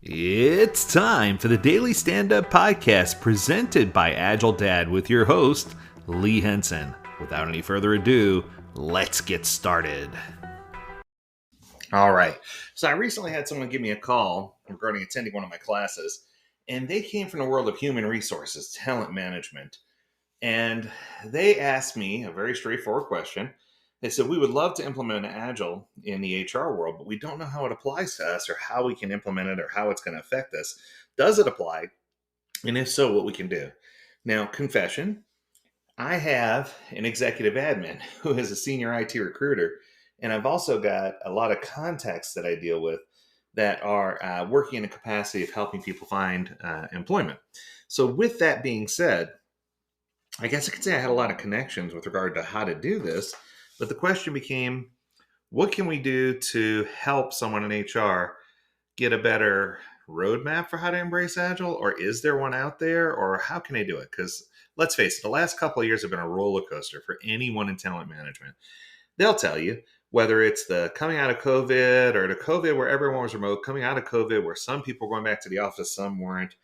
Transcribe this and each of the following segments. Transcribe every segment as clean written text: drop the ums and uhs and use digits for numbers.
It's time for the Daily Stand Up Podcast presented by Agile Dad with your host, Lee Henson. Without any further ado, let's get started. All right. So I recently had someone give me a call regarding attending one of my classes, and they came from the world of human resources, talent management. And they asked me a very straightforward question. They said, we would love to implement Agile in the HR world, but we don't know how it applies to us or how we can implement it or how it's going to affect us. Does it apply? And if so, what we can do. Now, confession, I have an executive admin who is a senior IT recruiter, and I've also got a lot of contacts that I deal with that are working in a capacity of helping people find employment. So, with that being said, I guess I could say I had a lot of connections with regard to how to do this, but the question became, what can we do to help someone in HR get a better roadmap for how to embrace Agile? Or is there one out there? Or how can they do it? Because let's face it, the last couple of years have been a roller coaster for anyone in talent management. They'll tell you, whether it's the coming out of COVID or the COVID where everyone was remote, coming out of COVID where some people were going back to the office, some weren't,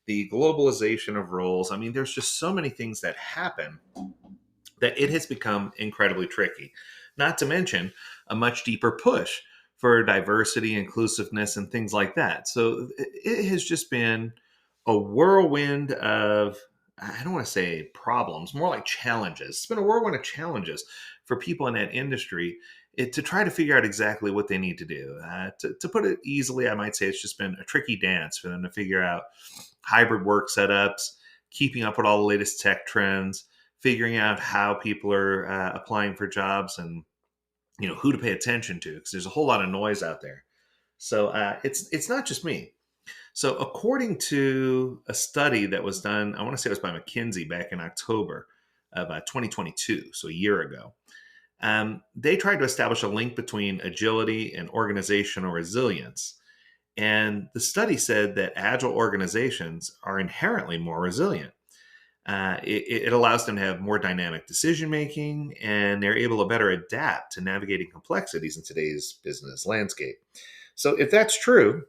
the globalization of roles. I mean, there's just so many things that happen that it has become incredibly tricky. Not to mention a much deeper push for diversity, inclusiveness, and things like that. So it has just been a whirlwind of, I don't want to say problems, more like challenges. It's been a whirlwind of challenges for people in that industry to try to figure out exactly what they need to do. To put it easily, I might say it's just been a tricky dance for them to figure out hybrid work setups, keeping up with all the latest tech trends, figuring out how people are applying for jobs, and who to pay attention to, because there's a whole lot of noise out there. So it's not just me. So according to a study that was done, I want to say it was by McKinsey back in October of 2022, so a year ago, they tried to establish a link between agility and organizational resilience. And the study said that agile organizations are inherently more resilient. It allows them to have more dynamic decision making, and they're able to better adapt to navigating complexities in today's business landscape. So, if that's true,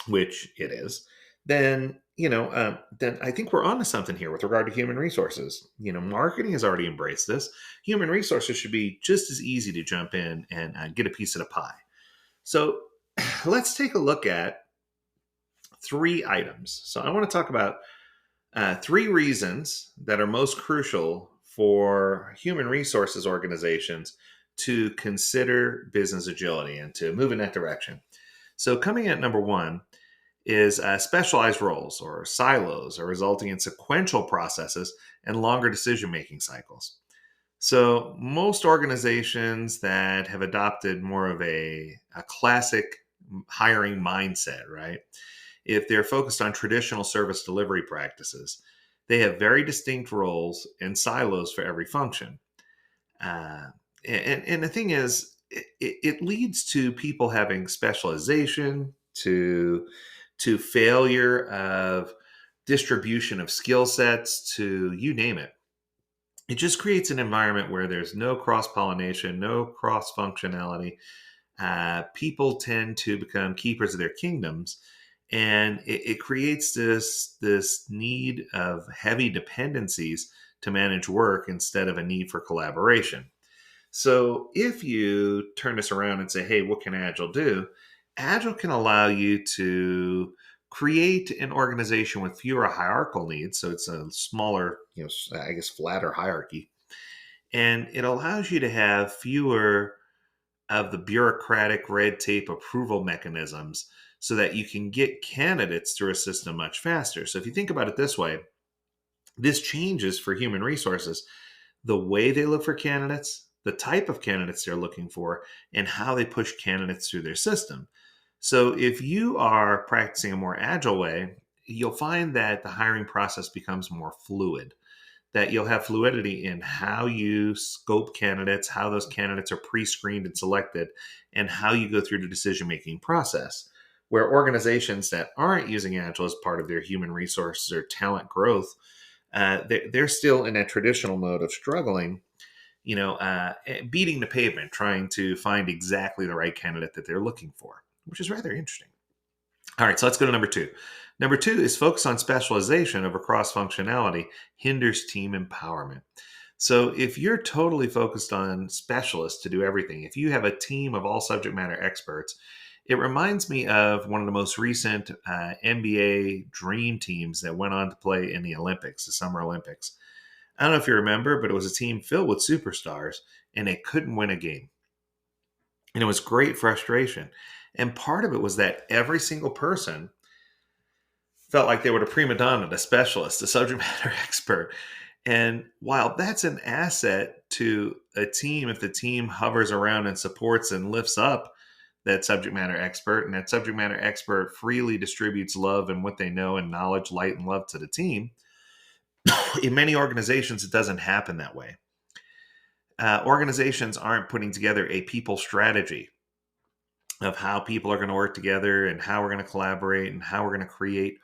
which it is, then then I think we're onto something here with regard to human resources. Marketing has already embraced this. Human resources should be just as easy to jump in and get a piece of the pie. So, let's take a look at three items. So, I want to talk about three reasons that are most crucial for human resources organizations to consider business agility and to move in that direction. So, coming at number one is specialized roles or silos are resulting in sequential processes and longer decision making cycles. So, most organizations that have adopted more of a classic hiring mindset, right? If they're focused on traditional service delivery practices, they have very distinct roles and silos for every function. Uh, and the thing is, it leads to people having specialization, to failure of distribution of skill sets, to you name it. It just creates an environment where there's no cross pollination, no cross functionality. People tend to become keepers of their kingdoms, and it creates this need of heavy dependencies to manage work instead of a need for collaboration. So if you turn this around and say, hey, what can Agile do? Agile can allow you to create an organization with fewer hierarchical needs. So it's a smaller, I guess, flatter hierarchy. And it allows you to have fewer of the bureaucratic red tape approval mechanisms so that you can get candidates through a system much faster. So if you think about it this way, this changes for human resources the way they look for candidates, the type of candidates they're looking for, and how they push candidates through their system. So if you are practicing a more agile way, you'll find that the hiring process becomes more fluid, that you'll have fluidity in how you scope candidates, how those candidates are pre-screened and selected, and how you go through the decision-making process. Where organizations that aren't using Agile as part of their human resources or talent growth, they're still in that traditional mode of struggling, beating the pavement, trying to find exactly the right candidate that they're looking for, which is rather interesting. All right, so let's go to number two. Number two is focus on specialization over cross-functionality, hinders team empowerment. So if you're totally focused on specialists to do everything, if you have a team of all subject matter experts, it reminds me of one of the most recent NBA dream teams that went on to play in the Olympics, the Summer Olympics. I don't know if you remember, but it was a team filled with superstars and they couldn't win a game. And it was great frustration. And part of it was that every single person felt like they were the prima donna, the specialist, the subject matter expert. And while that's an asset to a team, if the team hovers around and supports and lifts up that subject matter expert, and that subject matter expert freely distributes love and what they know and knowledge, light, and love to the team, in many organizations, it doesn't happen that way. Organizations aren't putting together a people strategy of how people are going to work together and how we're going to collaborate and how we're going to create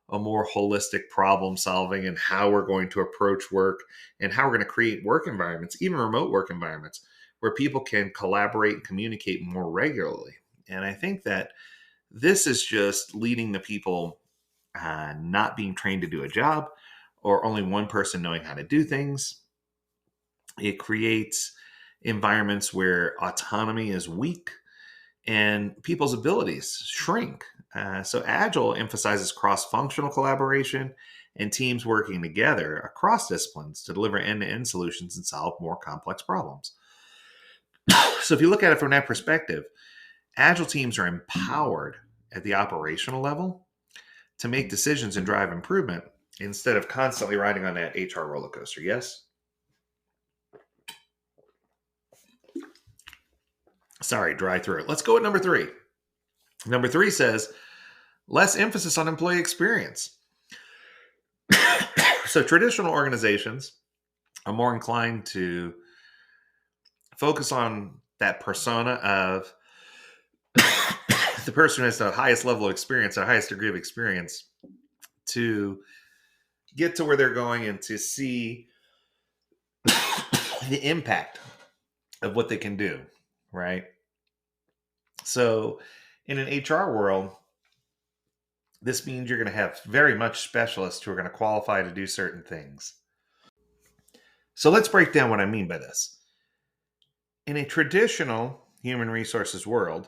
a more holistic problem solving and how we're going to approach work and how we're going to create work environments, even remote work environments, where people can collaborate and communicate more regularly. And I think that this is just leading the people not being trained to do a job or only one person knowing how to do things. It creates environments where autonomy is weak and people's abilities shrink. So Agile emphasizes cross-functional collaboration and teams working together across disciplines to deliver end-to-end solutions and solve more complex problems. So if you look at it from that perspective, Agile teams are empowered at the operational level to make decisions and drive improvement instead of constantly riding on that HR roller coaster. Yes? Sorry, dry throat. Let's go with number three. Number three says less emphasis on employee experience. So traditional organizations are more inclined to focus on that persona of the person who has the highest level of experience, the highest degree of experience, to get to where they're going and to see the impact of what they can do, right? So in an HR world, this means you're going to have very much specialists who are going to qualify to do certain things. So let's break down what I mean by this. In a traditional human resources world,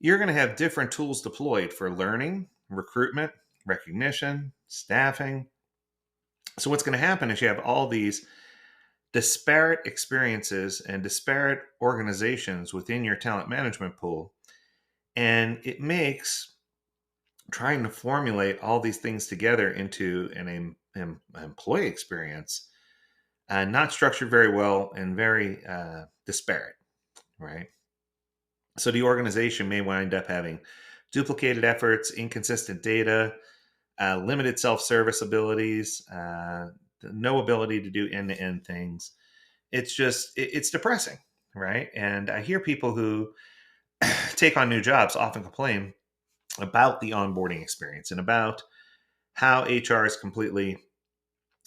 you're going to have different tools deployed for learning, recruitment, recognition, staffing. So what's going to happen is you have all these disparate experiences and disparate organizations within your talent management pool. And it makes trying to formulate all these things together into an employee experience not structured very well and very disparate, right? So the organization may wind up having duplicated efforts, inconsistent data, limited self-service abilities, no ability to do end-to-end things. It's depressing, right? And I hear people who take on new jobs often complain about the onboarding experience and about how HR is completely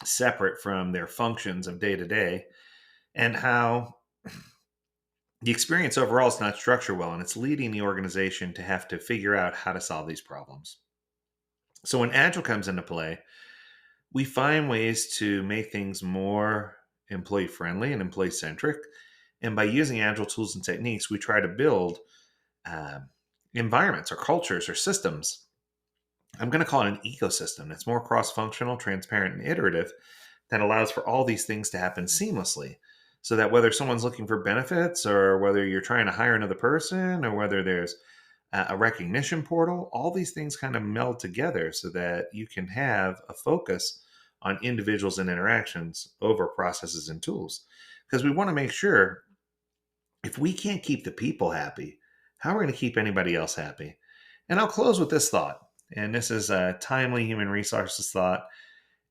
separate from their functions of day to day and how the experience overall is not structured well and it's leading the organization to have to figure out how to solve these problems. So when Agile comes into play, we find ways to make things more employee friendly and employee centric. And by using Agile tools and techniques, we try to build environments or cultures or systems. I'm going to call it an ecosystem that's more cross-functional, transparent, and iterative that allows for all these things to happen seamlessly. So that whether someone's looking for benefits or whether you're trying to hire another person or whether there's a recognition portal, all these things kind of meld together so that you can have a focus on individuals and interactions over processes and tools. Because we want to make sure if we can't keep the people happy, how are we going to keep anybody else happy? And I'll close with this thought. And this is a timely human resources thought.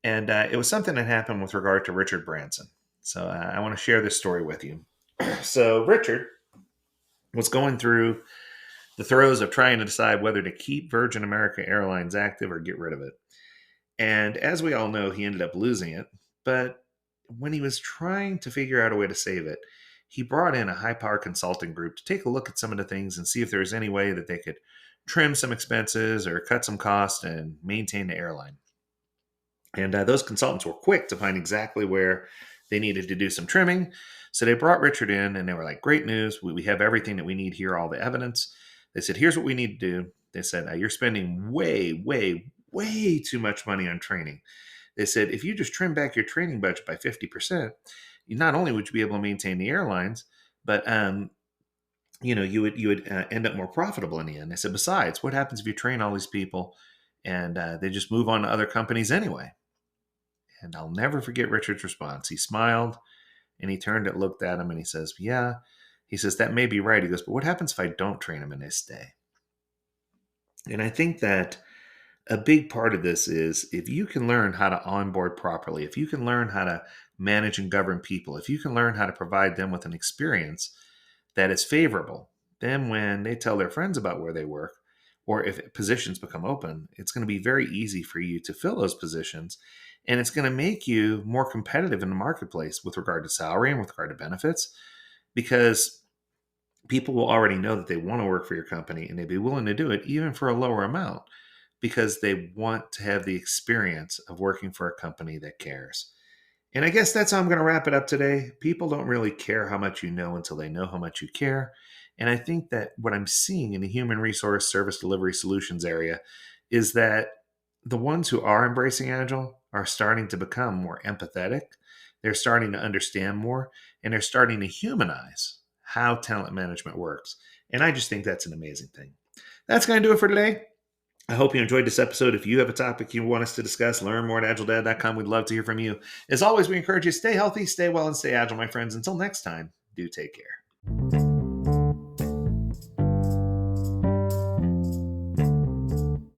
And it was something that happened with regard to Richard Branson. So I want to share this story with you. So Richard was going through the throes of trying to decide whether to keep Virgin America Airlines active or get rid of it. And as we all know, he ended up losing it. But when he was trying to figure out a way to save it, he brought in a high-power consulting group to take a look at some of the things and see if there was any way that they could trim some expenses or cut some costs and maintain the airline. And those consultants were quick to find exactly where they needed to do some trimming. So they brought Richard in and they were like, great news. We have everything that we need here, all the evidence. They said, here's what we need to do. They said, you're spending way too much money on training. They said, if you just trim back your training budget by 50%, not only would you be able to maintain the airlines, but you would end up more profitable in the end. They said, besides, what happens if you train all these people and they just move on to other companies anyway? And I'll never forget Richard's response. He smiled and he turned and looked at him and he says, yeah. He says, that may be right. He goes, but what happens if I don't train them and they stay? And I think that a big part of this is if you can learn how to onboard properly, if you can learn how to manage and govern people, if you can learn how to provide them with an experience that is favorable, then when they tell their friends about where they work, or if positions become open, it's going to be very easy for you to fill those positions. And it's going to make you more competitive in the marketplace with regard to salary and with regard to benefits, because people will already know that they want to work for your company and they'd be willing to do it even for a lower amount because they want to have the experience of working for a company that cares. And I guess that's how I'm going to wrap it up today. People don't really care how much you know until they know how much you care. And I think that what I'm seeing in the human resource service delivery solutions area is that the ones who are embracing Agile are starting to become more empathetic. They're starting to understand more, and they're starting to humanize how talent management works. And I just think that's an amazing thing. That's going to do it for today. I hope you enjoyed this episode. If you have a topic you want us to discuss, learn more at agiledad.com. We'd love to hear from you. As always, we encourage you to stay healthy, stay well, and stay agile, my friends. Until next time, do take care.